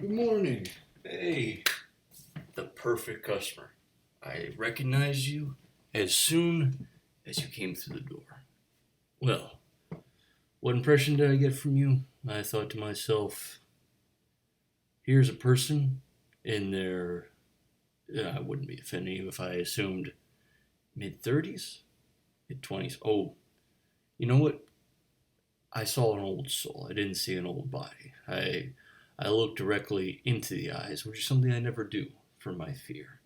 Good morning. Hey, the perfect customer. I recognized you as soon as you came through the door. Well, what impression did I get from you? I thought to myself, here's a person in their, I wouldn't be offending you if I assumed mid 30s, mid 20s. Oh, you know what? I saw an old soul. I didn't see an old body. I looked directly into the eyes, which is something I never do for my fear.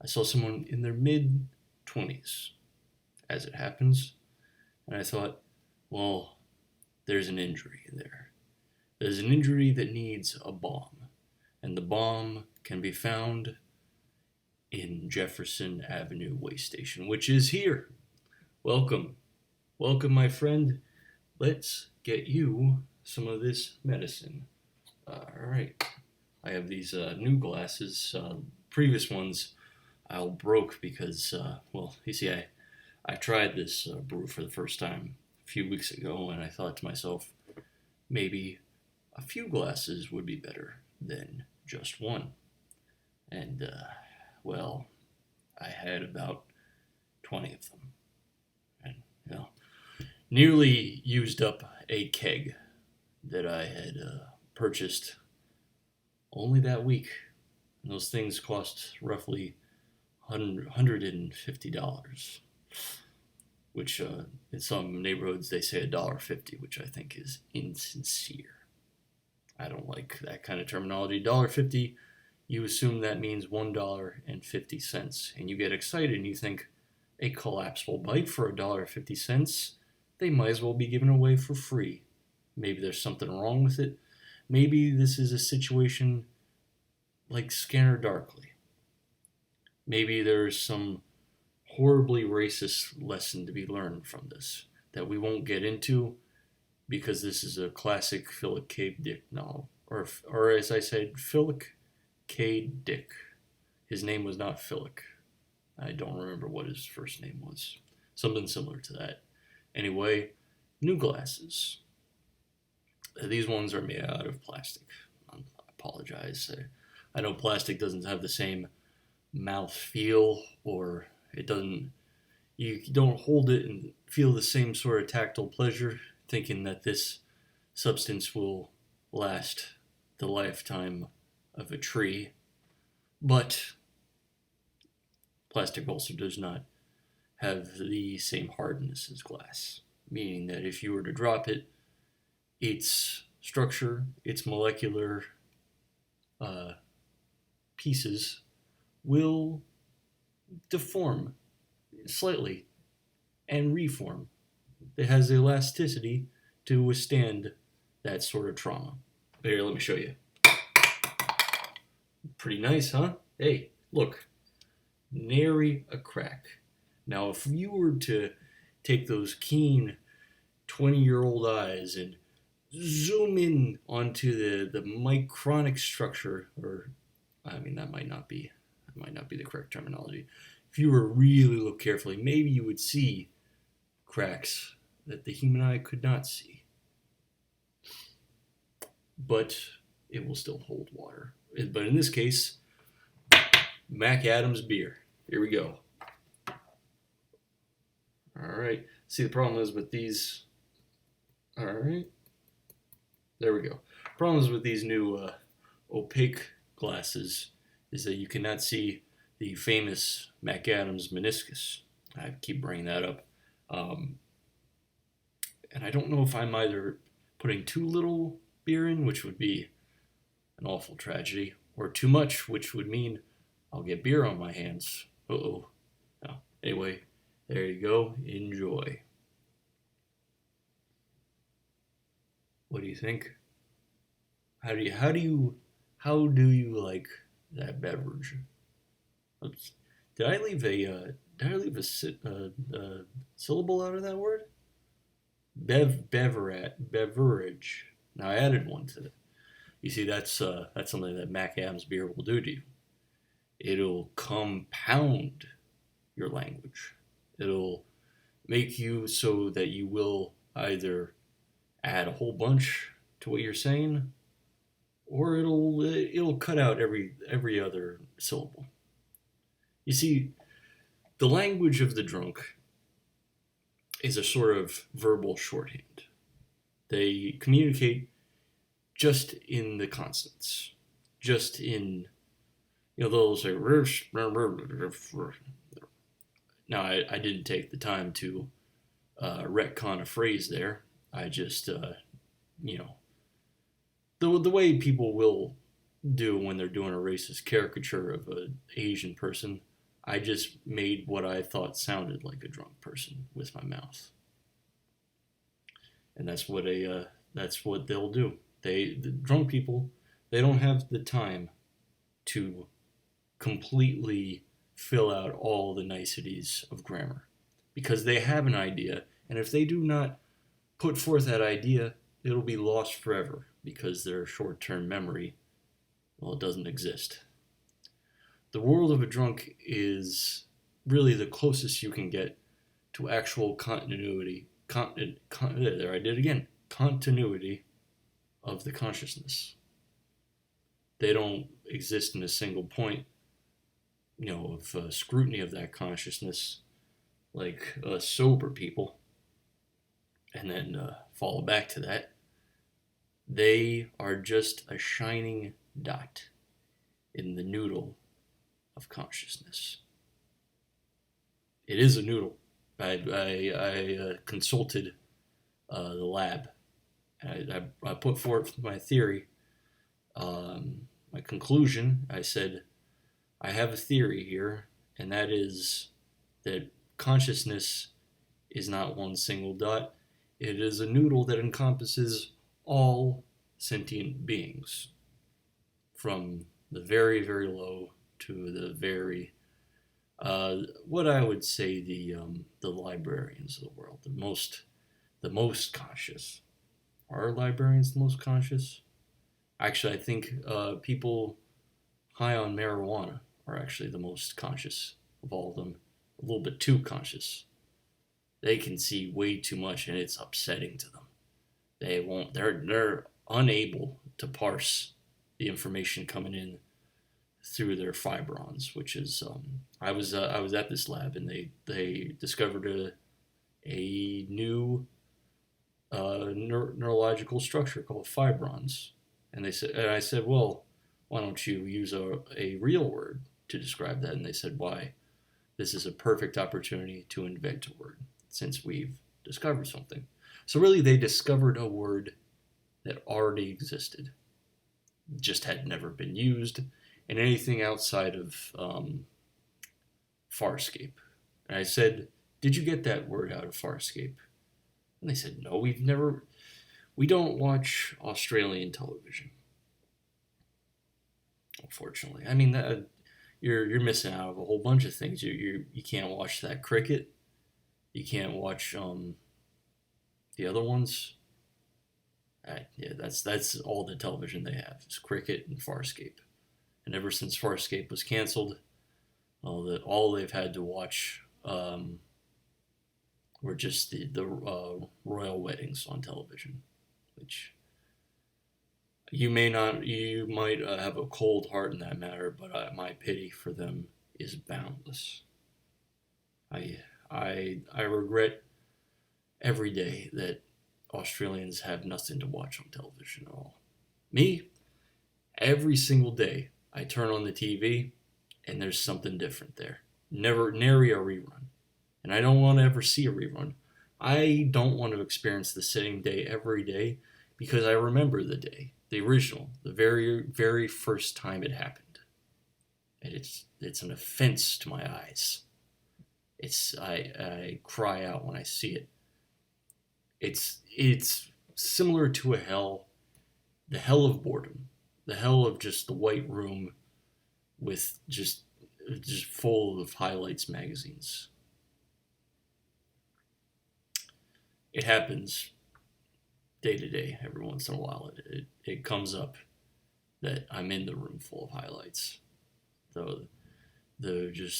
I saw someone in their mid 20s, as it happens, and I thought, well, there's an injury there. There's an injury that needs a balm, and the balm can be found in Jefferson Avenue Waystation, which is here. Welcome. Welcome, my friend. Let's get you some of this medicine. All right. I have these new glasses. Previous ones I broke because, well, you see, I tried this brew for the first time a few weeks ago, and I thought to myself, maybe a few glasses would be better than just one. And, well, I had about 20 of them. And, nearly used up a keg that I had purchased only that week. And those things cost roughly $150, which in some neighborhoods they say $1.50, which I think is insincere. I don't like that kind of terminology. $1.50, you assume that means $1.50, and you get excited and you think a collapsible bite for $1.50, they might as well be given away for free. Maybe there's something wrong with it. Maybe this is a situation like Scanner Darkly. Maybe there's some horribly racist lesson to be learned from this that we won't get into because this is a classic Philip K. Dick novel. Or as I said, Philip K. Dick. His name was not Philip. I don't remember what his first name was. Something similar to that. Anyway, new glasses. These ones are made out of plastic. I apologize. I know plastic doesn't have the same mouth feel, or it doesn't. You don't hold it and feel the same sort of tactile pleasure, thinking that this substance will last the lifetime of a tree. But plastic also does not have the same hardness as glass, meaning that if you were to drop it, its structure, its molecular pieces will deform slightly and reform. It has the elasticity to withstand that sort of trauma. Here, let me show you. Pretty nice, huh? Hey, look. Nary a crack. Now, if you were to take those keen 20-year-old eyes and zoom in onto the micronic structure, or I mean that might not be the correct terminology. If you were really look carefully, maybe you would see cracks that the human eye could not see. But it will still hold water. But in this case, Mac Adams beer. Here we go. All right. See, the problem is with these. All right. There we go. Problems with these new opaque glasses is that you cannot see the famous Mac Adams meniscus. I keep bringing that up. And I don't know if I'm either putting too little beer in, which would be an awful tragedy, or too much, which would mean I'll get beer on my hands. Uh-oh. No. Anyway, there you go. Enjoy. What do you think? How do you like that beverage? Oops. Did I leave a syllable out of that word? Beverage. Now I added one to it. You see, that's something that Mac Adams beer will do to you. It'll compound your language. It'll make you so that you will either add a whole bunch to what you're saying, or it'll cut out every other syllable. You see, the language of the drunk is a sort of verbal shorthand. They communicate just in the consonants, just in, they'll say. Now, I didn't take the time to retcon a phrase there. I just, you know, the way people will do when they're doing a racist caricature of an Asian person, I just made what I thought sounded like a drunk person with my mouth, and that's what they'll do. The drunk people, they don't have the time to completely fill out all the niceties of grammar because they have an idea, and if they do not put forth that idea, it'll be lost forever because their short-term memory, well, it doesn't exist. The world of a drunk is really the closest you can get to actual continuity. There, I did again. Continuity of the consciousness. They don't exist in a single point, of scrutiny of that consciousness, like sober people, and then follow back to that. They are just a shining dot in the noodle of consciousness. It is a noodle. I consulted the lab. I put forth my theory, my conclusion. I said, I have a theory here, and that is that consciousness is not one single dot. It is a noodle that encompasses all sentient beings, from the very, very low to the very, what I would say the librarians of the world, the most conscious. Are librarians the most conscious? Actually, I think people high on marijuana are actually the most conscious of all of them. A little bit too conscious. They can see way too much, and it's upsetting to them. They're unable to parse the information coming in through their fibrons, which is I was at this lab, and they discovered a new neurological structure called fibrons, and I said, well, why don't you use a real word to describe that? And they said, why? This is a perfect opportunity to invent a word since we've discovered something. So really, they discovered a word that already existed, just had never been used in anything outside of Farscape. And I said, did you get that word out of Farscape? And they said, no, we don't watch Australian television. Unfortunately. I mean, you're missing out of a whole bunch of things. You can't watch that cricket. You can't watch the other ones. Yeah, that's all the television they have is cricket and Farscape. And ever since Farscape was canceled, all they've had to watch were just the royal weddings on television, which you might have a cold heart in that matter, but my pity for them is boundless. I regret every day that Australians have nothing to watch on television at all. Me, every single day, I turn on the TV and there's something different there. Nary a rerun. And I don't want to ever see a rerun. I don't want to experience the same day every day because I remember the day, the original, the very, very first time it happened. And it's an offense to my eyes. I cry out when I see it. It's similar to a hell, the hell of boredom, the hell of just the white room with just full of highlights magazines. It happens day to day. Every once in a while, it comes up that I'm in the room full of highlights. The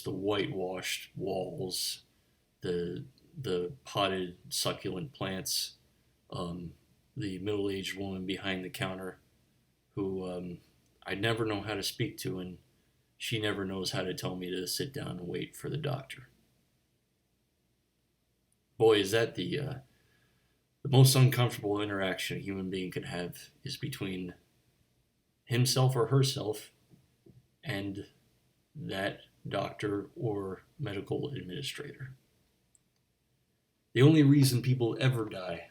whitewashed walls, the potted succulent plants, the middle-aged woman behind the counter who I never know how to speak to, and she never knows how to tell me to sit down and wait for the doctor. Boy, is that the most uncomfortable interaction a human being can have is between himself or herself and that doctor or medical administrator. The only reason people ever die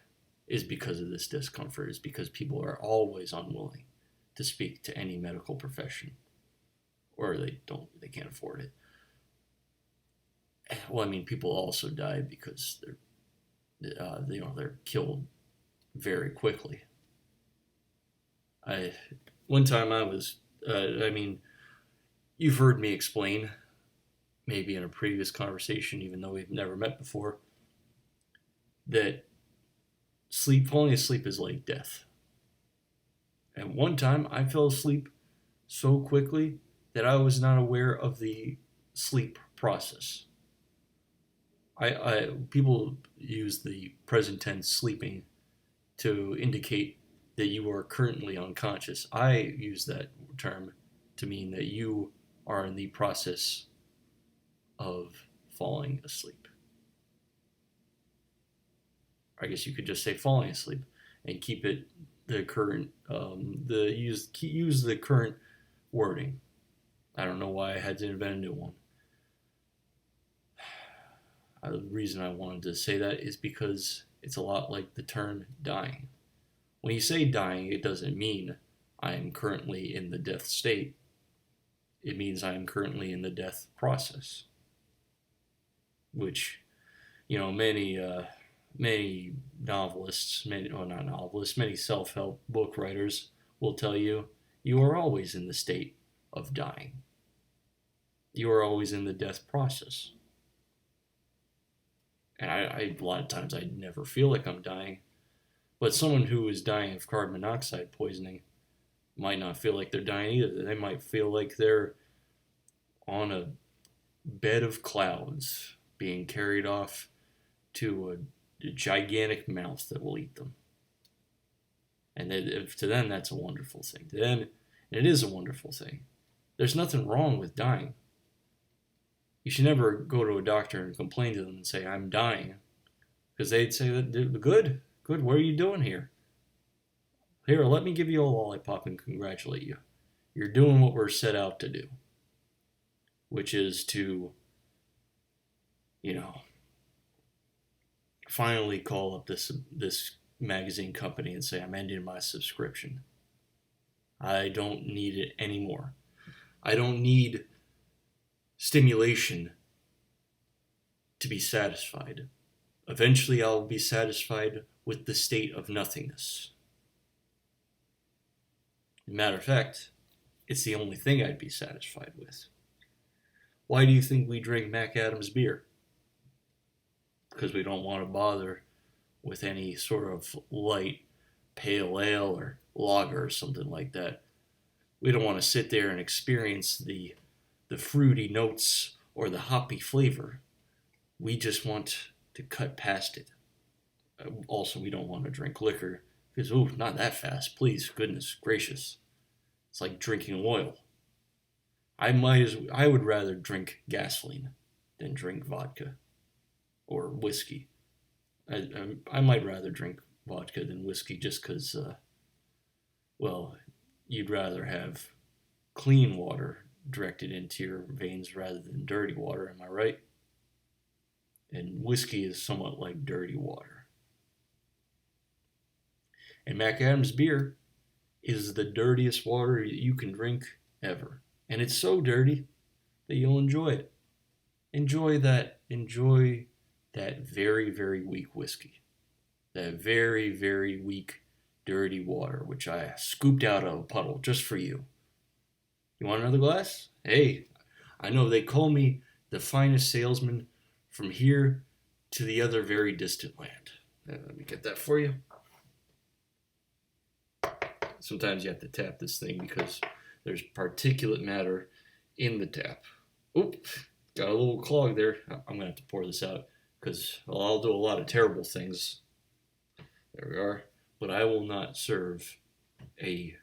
is because of this discomfort, is because people are always unwilling to speak to any medical profession, or they can't afford it. Well, I mean, people also die because they're killed very quickly. One time I was, you've heard me explain, maybe in a previous conversation, even though we've never met before, that falling asleep is like death. And one time I fell asleep so quickly that I was not aware of the sleep process. People use the present tense sleeping to indicate that you are currently unconscious. I use that term to mean that you are in the process of falling asleep. I guess you could just say falling asleep and keep it the current use the current wording. I don't know why I had to invent a new one. The reason I wanted to say that is because it's a lot like the term dying. When you say dying, it doesn't mean I am currently in the death state. It means I am currently in the death process. Which, many novelists, many self-help book writers will tell you, you are always in the state of dying. You are always in the death process. And a lot of times I never feel like I'm dying. But someone who is dying of carbon monoxide poisoning might not feel like they're dying either. They might feel like they're on a bed of clouds being carried off to a gigantic mouth that will eat them. And to them, that's a wonderful thing. To them, it is a wonderful thing. There's nothing wrong with dying. You should never go to a doctor and complain to them and say, I'm dying. Because they'd say, good, what are you doing here? Here, let me give you a lollipop and congratulate you. You're doing what we're set out to do. Which is to, finally call up this magazine company and say, I'm ending my subscription. I don't need it anymore. I don't need stimulation to be satisfied. Eventually I'll be satisfied with the state of nothingness. Matter of fact, it's the only thing I'd be satisfied with. Why do you think we drink Mac Adams beer? Because we don't want to bother with any sort of light pale ale or lager or something like that. We don't want to sit there and experience the fruity notes or the hoppy flavor. We just want to cut past it. Also, we don't want to drink liquor because, not that fast, please, goodness gracious. It's like drinking oil. I would rather drink gasoline than drink vodka or whiskey. I might rather drink vodka than whiskey just because, you'd rather have clean water directed into your veins rather than dirty water, am I right? And whiskey is somewhat like dirty water. And Mac Adams beer is the dirtiest water you can drink ever. And it's so dirty that you'll enjoy it. Enjoy that very, very weak whiskey. That very, very weak, dirty water, which I scooped out of a puddle just for you. You want another glass? Hey, I know they call me the finest salesman from here to the other very distant land. Let me get that for you. Sometimes you have to tap this thing because there's particulate matter in the tap. Oop, got a little clog there. I'm going to have to pour this out because I'll do a lot of terrible things. There we are. But I will not serve a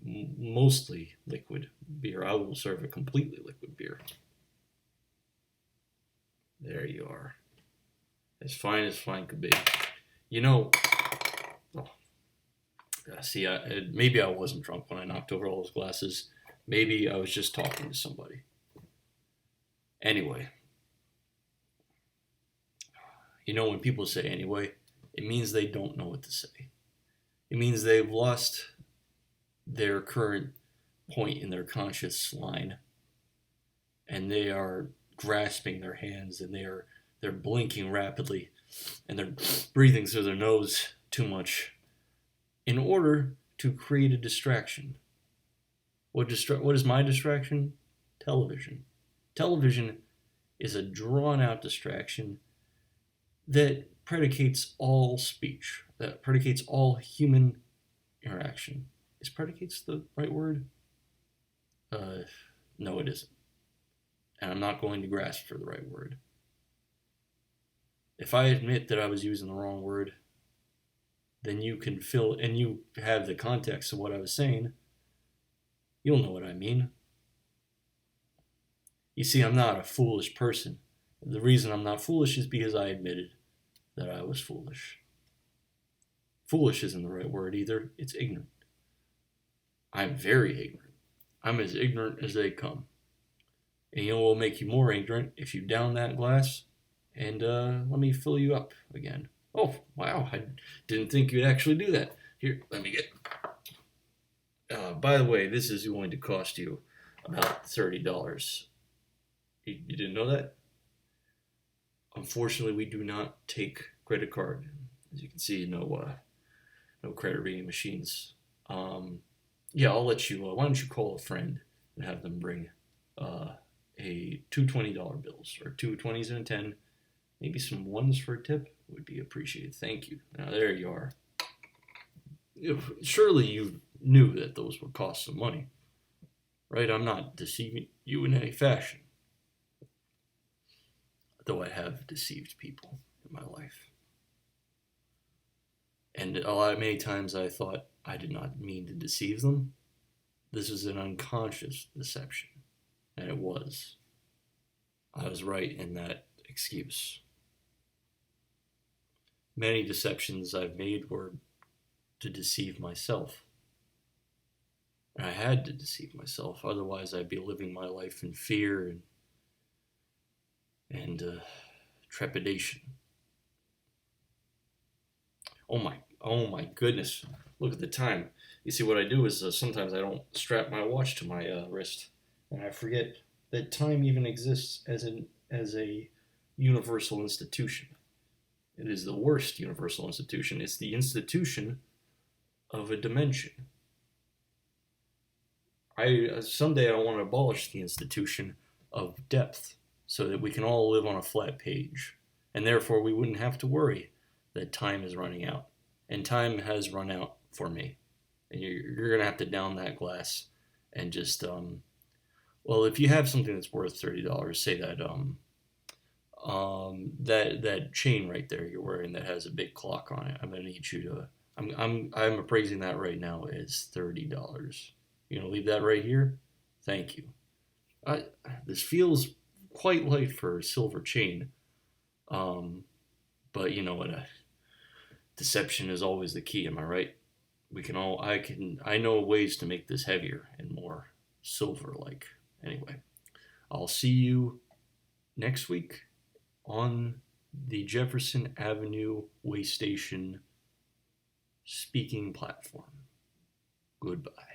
mostly liquid beer. I will serve a completely liquid beer. There you are. As fine could be. You know, oh, see, maybe I wasn't drunk when I knocked over all those glasses. Maybe I was just talking to somebody. Anyway, when people say anyway, it means they don't know what to say. It means they've lost their current point in their conscious line, and they are grasping their hands, and they're blinking rapidly, and they're breathing through their nose too much in order to create a distraction. What is my distraction? Television. Television is a drawn-out distraction that predicates all speech, that predicates all human interaction. Is predicates the right word? No, it isn't. And I'm not going to grasp for the right word. If I admit that I was using the wrong word, then you can fill, and you have the context of what I was saying, you'll know what I mean. You see, I'm not a foolish person. The reason I'm not foolish is because I admitted that I was foolish. Foolish isn't the right word either. It's ignorant. I'm very ignorant. I'm as ignorant as they come. And what will make you more ignorant if you down that glass and let me fill you up again. Oh, wow. I didn't think you'd actually do that. Here, let me get... by the way, this is going to cost you about $30. You didn't know that? Unfortunately, we do not take credit card. As you can see, no credit reading machines. Yeah, I'll let you. Why don't you call a friend and have them bring two $20 bills, or two 20s and a 10, maybe some ones for a tip would be appreciated. Thank you. Now there you are. Surely you knew that those would cost some money, right? I'm not deceiving you in any fashion, though I have deceived people in my life. And many times I thought I did not mean to deceive them. This is an unconscious deception, and it was. I was right in that excuse. Many deceptions I've made were to deceive myself. And I had to deceive myself, otherwise I'd be living my life in fear and trepidation. Oh my goodness! Look at the time. You see, what I do is sometimes I don't strap my watch to my wrist, and I forget that time even exists as a universal institution. It is the worst universal institution. It's the institution of a dimension. Someday I want to abolish the institution of depth so that we can all live on a flat page, and therefore we wouldn't have to worry that time is running out. And time has run out for me. And you're going to have to down that glass and just, well, if you have something that's worth $30, say that, that chain right there you're wearing that has a big clock on it, I'm going to need you to, I'm appraising that right now as $30. You going to leave that right here? Thank you. This feels quite light for a silver chain. But you know what? Deception is always the key. Am I right? I know ways to make this heavier and more silver-like. Anyway, I'll see you next week on the Jefferson Avenue Waystation speaking platform. Goodbye.